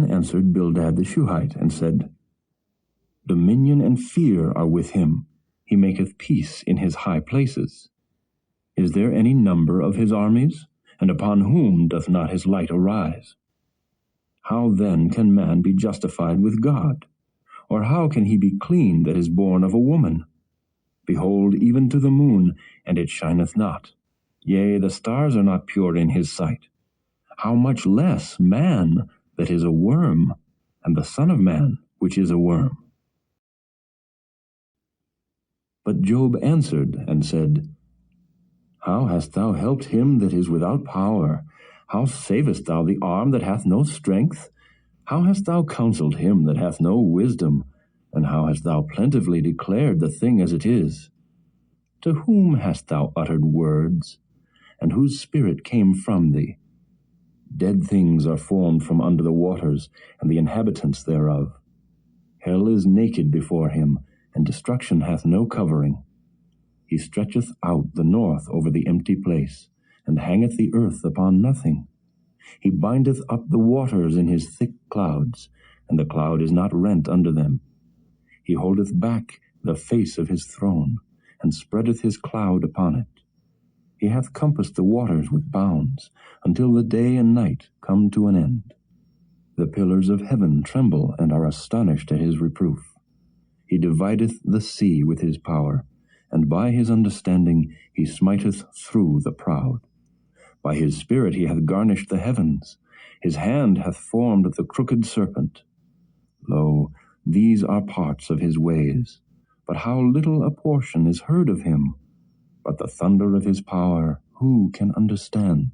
answered Bildad the Shuhite, and said, Dominion and fear are with him. He maketh peace in his high places. Is there any number of his armies? And upon whom doth not his light arise? How then can man be justified with God? Or how can he be clean that is born of a woman? Behold, even to the moon, and it shineth not. Yea, the stars are not pure in his sight. How much less man that is a worm, and the Son of Man which is a worm? But Job answered and said, How hast thou helped him that is without power? How savest thou the arm that hath no strength? How hast thou counseled him that hath no wisdom? And how hast thou plentifully declared the thing as it is? To whom hast thou uttered words? And whose spirit came from thee? Dead things are formed from under the waters, and the inhabitants thereof. Hell is naked before him, and destruction hath no covering. He stretcheth out the north over the empty place, and hangeth the earth upon nothing. He bindeth up the waters in his thick clouds, and the cloud is not rent under them. He holdeth back the face of his throne, and spreadeth his cloud upon it. He hath compassed the waters with bounds, until the day and night come to an end. The pillars of heaven tremble and are astonished at his reproof. He divideth the sea with his power, and by his understanding he smiteth through the proud. By his spirit he hath garnished the heavens. His hand hath formed the crooked serpent. Lo, these are parts of his ways. But how little a portion is heard of him! But the thunder of his power, who can understand?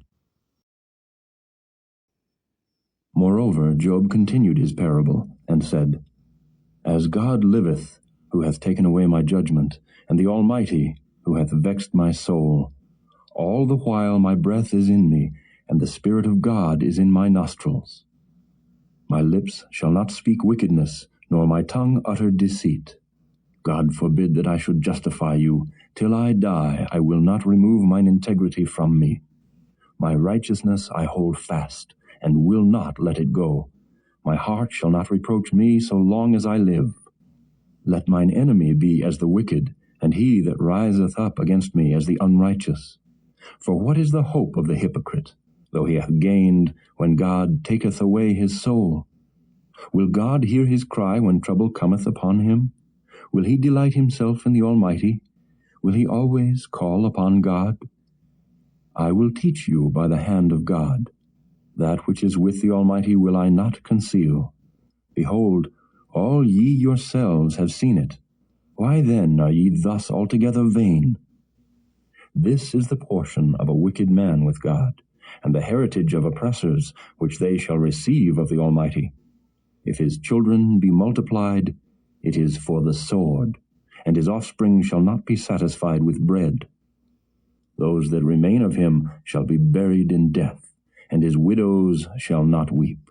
Moreover, Job continued his parable, and said, As God liveth, who hath taken away my judgment, and the Almighty, who hath vexed my soul, all the while my breath is in me, and the Spirit of God is in my nostrils. My lips shall not speak wickedness, nor my tongue utter deceit. God forbid that I should justify you. Till I die, I will not remove mine integrity from me. My righteousness I hold fast, and will not let it go. My heart shall not reproach me so long as I live. Let mine enemy be as the wicked, and he that riseth up against me as the unrighteous. For what is the hope of the hypocrite, though he hath gained, when God taketh away his soul? Will God hear his cry when trouble cometh upon him? Will he delight himself in the Almighty? Will he always call upon God? I will teach you by the hand of God. That which is with the Almighty will I not conceal. Behold, all ye yourselves have seen it. Why then are ye thus altogether vain? This is the portion of a wicked man with God, and the heritage of oppressors, which they shall receive of the Almighty. If his children be multiplied, it is for the sword, and his offspring shall not be satisfied with bread. Those that remain of him shall be buried in death, and his widows shall not weep.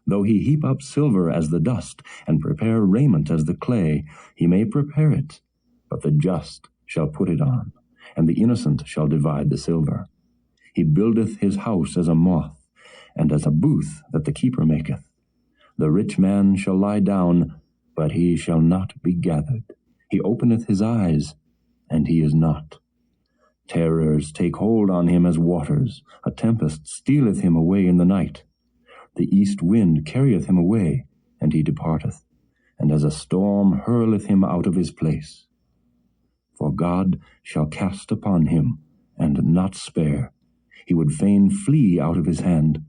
Though he heap up silver as the dust, and prepare raiment as the clay, he may prepare it, but the just shall put it on, and the innocent shall divide the silver. He buildeth his house as a moth, and as a booth that the keeper maketh. The rich man shall lie down, but he shall not be gathered. He openeth his eyes, and he is not. Terrors take hold on him as waters. A tempest stealeth him away in the night. The east wind carrieth him away, and he departeth, and as a storm hurleth him out of his place. For God shall cast upon him, and not spare. He would fain flee out of his hand.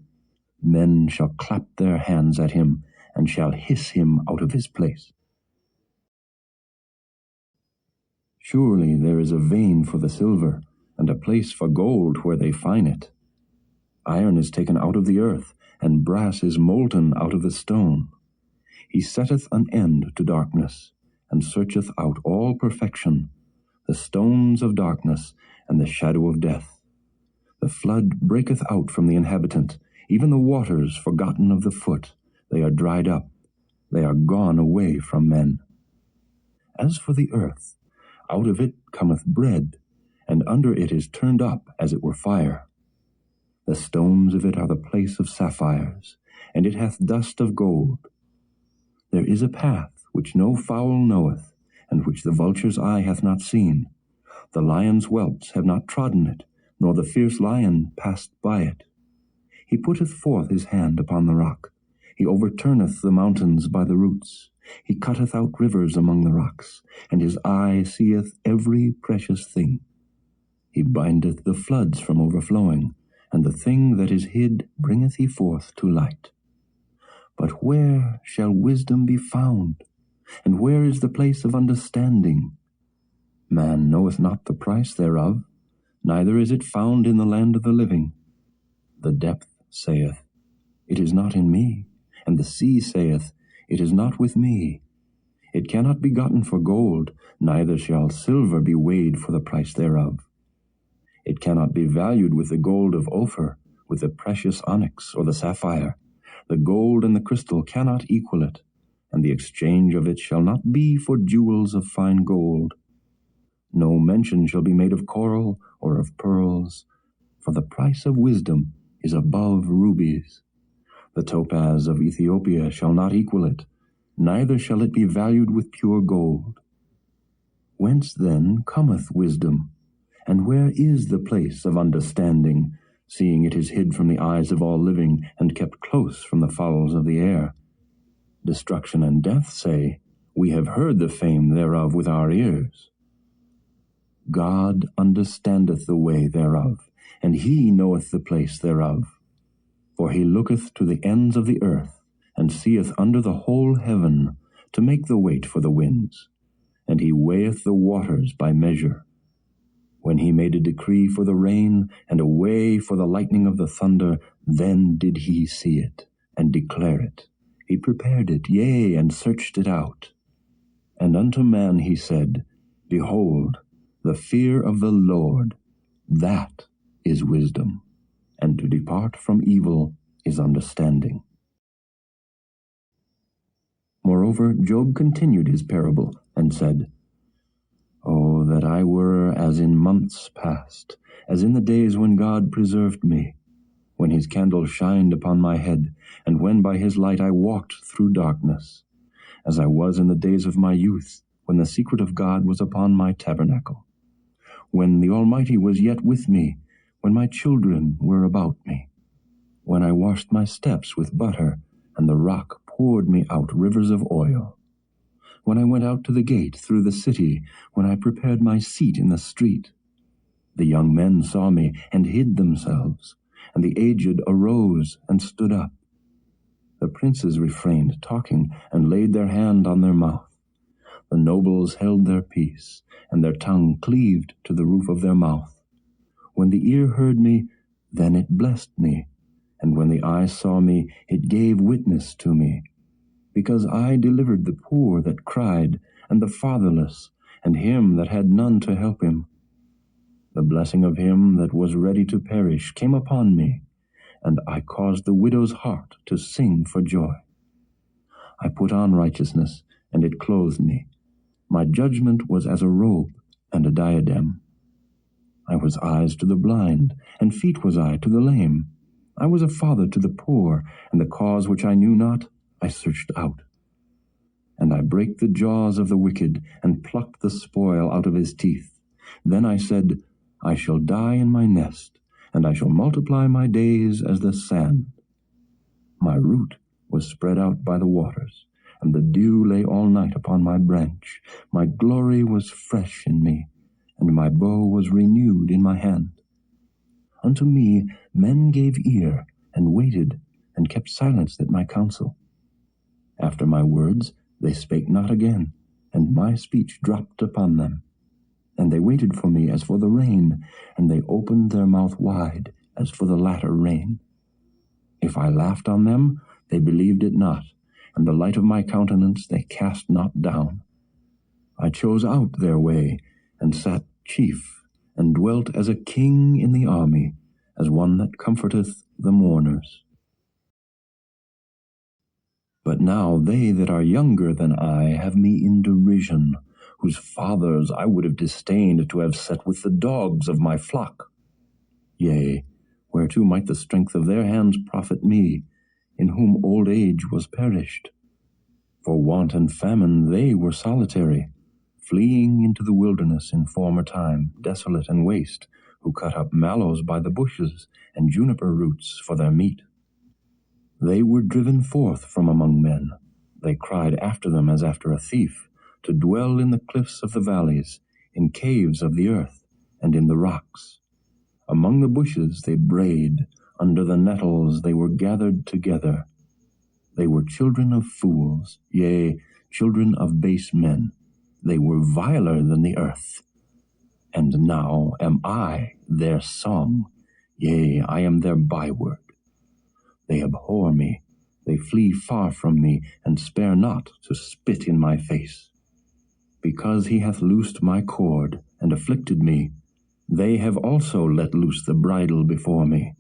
Men shall clap their hands at him, and shall hiss him out of his place. Surely there is a vein for the silver, and a place for gold where they fine it. Iron is taken out of the earth, and brass is molten out of the stone. He setteth an end to darkness, and searcheth out all perfection, the stones of darkness, and the shadow of death. The flood breaketh out from the inhabitant, even the waters forgotten of the foot. They are dried up, they are gone away from men. As for the earth, out of it cometh bread, and under it is turned up as it were fire. The stones of it are the place of sapphires, and it hath dust of gold. There is a path which no fowl knoweth, and which the vulture's eye hath not seen. The lion's whelps have not trodden it, nor the fierce lion passed by it. He putteth forth his hand upon the rock. He overturneth the mountains by the roots. He cutteth out rivers among the rocks, and his eye seeth every precious thing. He bindeth the floods from overflowing, and the thing that is hid bringeth he forth to light. But where shall wisdom be found? And where is the place of understanding? Man knoweth not the price thereof, neither is it found in the land of the living. The depth saith, It is not in me, and the sea saith, It is not with me. It cannot be gotten for gold, neither shall silver be weighed for the price thereof. It cannot be valued with the gold of Ophir, with the precious onyx or the sapphire. The gold and the crystal cannot equal it, and the exchange of it shall not be for jewels of fine gold. No mention shall be made of coral or of pearls, for the price of wisdom is above rubies. The topaz of Ethiopia shall not equal it, neither shall it be valued with pure gold. Whence then cometh wisdom? And where is the place of understanding, seeing it is hid from the eyes of all living, and kept close from the fowls of the air? Destruction and death say, We have heard the fame thereof with our ears. God understandeth the way thereof, and he knoweth the place thereof. For he looketh to the ends of the earth, and seeth under the whole heaven, to make the weight for the winds. And he weigheth the waters by measure. When he made a decree for the rain, and a way for the lightning of the thunder, then did he see it, and declare it. He prepared it, yea, and searched it out. And unto man he said, Behold, the fear of the Lord, that is wisdom, and to depart from evil is understanding. Moreover, Job continued his parable, and said, Oh, that I were as in months past, as in the days when God preserved me, when his candle shined upon my head, and when by his light I walked through darkness, as I was in the days of my youth, when the secret of God was upon my tabernacle, when the Almighty was yet with me, when my children were about me, when I washed my steps with butter, and the rock poured me out rivers of oil, when I went out to the gate through the city, when I prepared my seat in the street. The young men saw me and hid themselves, and the aged arose and stood up. The princes refrained talking, and laid their hand on their mouth. The nobles held their peace, and their tongue cleaved to the roof of their mouth. When the ear heard me, then it blessed me, and when the eye saw me, it gave witness to me. Because I delivered the poor that cried, and the fatherless, and him that had none to help him. The blessing of him that was ready to perish came upon me, and I caused the widow's heart to sing for joy. I put on righteousness, and it clothed me. My judgment was as a robe and a diadem. I was eyes to the blind, and feet was I to the lame. I was a father to the poor, and the cause which I knew not I searched out. And I brake the jaws of the wicked, and plucked the spoil out of his teeth. Then I said, I shall die in my nest, and I shall multiply my days as the sand. My root was spread out by the waters, and the dew lay all night upon my branch. My glory was fresh in me, and my bow was renewed in my hand. Unto me men gave ear, and waited, and kept silence at my counsel. After my words they spake not again, and my speech dropped upon them. And they waited for me as for the rain, and they opened their mouth wide as for the latter rain. If I laughed on them, they believed it not, and the light of my countenance they cast not down. I chose out their way, and sat chief, and dwelt as a king in the army, as one that comforteth the mourners. But now they that are younger than I have me in derision, whose fathers I would have disdained to have set with the dogs of my flock. Yea, whereto might the strength of their hands profit me, in whom old age was perished. For want and famine they were solitary, fleeing into the wilderness in former time, desolate and waste, who cut up mallows by the bushes and juniper roots for their meat. They were driven forth from among men. They cried after them as after a thief, to dwell in the cliffs of the valleys, in caves of the earth, and in the rocks. Among the bushes they brayed, under the nettles they were gathered together. They were children of fools, yea, children of base men. They were viler than the earth. And now am I their song, yea, I am their byword. They abhor me, they flee far from me, and spare not to spit in my face. Because he hath loosed my cord, and afflicted me, they have also let loose the bridle before me.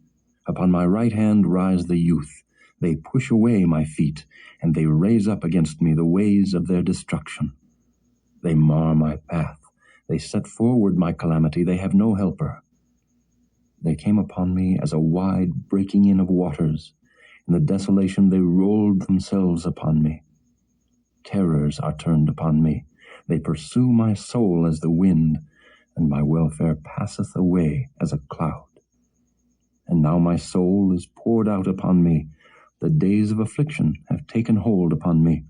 Upon my right hand rise the youth. They push away my feet, and they raise up against me the ways of their destruction. They mar my path. They set forward my calamity. They have no helper. They came upon me as a wide breaking in of waters. In the desolation they rolled themselves upon me. Terrors are turned upon me. They pursue my soul as the wind, and my welfare passeth away as a cloud. And now my soul is poured out upon me. The days of affliction have taken hold upon me.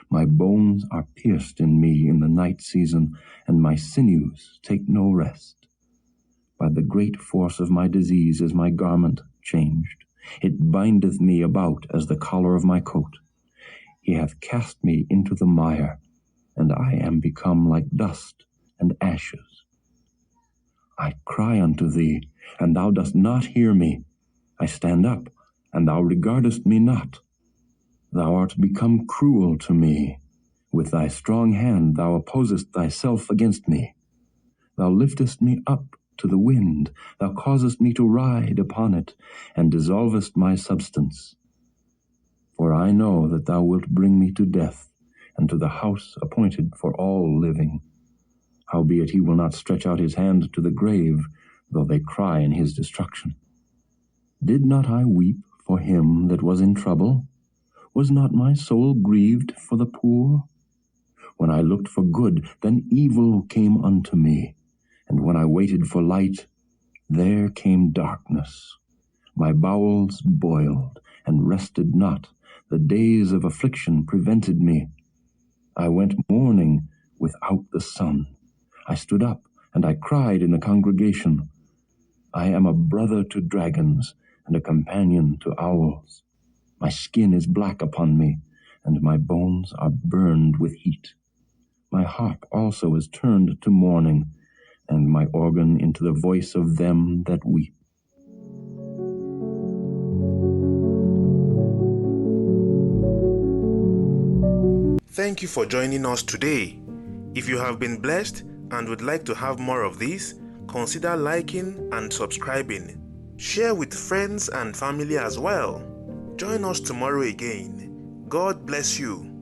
My bones are pierced in me in the night season, and my sinews take no rest. By the great force of my disease is my garment changed. It bindeth me about as the collar of my coat. He hath cast me into the mire, and I am become like dust and ashes. I cry unto thee, and thou dost not hear me. I stand up, and thou regardest me not. Thou art become cruel to me. With thy strong hand thou opposest thyself against me. Thou liftest me up to the wind. Thou causest me to ride upon it, and dissolvest my substance. For I know that thou wilt bring me to death, and to the house appointed for all living. Howbeit he will not stretch out his hand to the grave, though they cry in his destruction. Did not I weep for him that was in trouble? Was not my soul grieved for the poor? When I looked for good, then evil came unto me. And when I waited for light, there came darkness. My bowels boiled, and rested not. The days of affliction prevented me. I went mourning without the sun. I stood up, and I cried in the congregation. I am a brother to dragons, and a companion to owls. My skin is black upon me, and my bones are burned with heat. My harp also is turned to mourning, and my organ into the voice of them that weep. Thank you for joining us today. If you have been blessed and would like to have more of this, consider liking and subscribing. Share with friends and family as well. Join us tomorrow again. God bless you.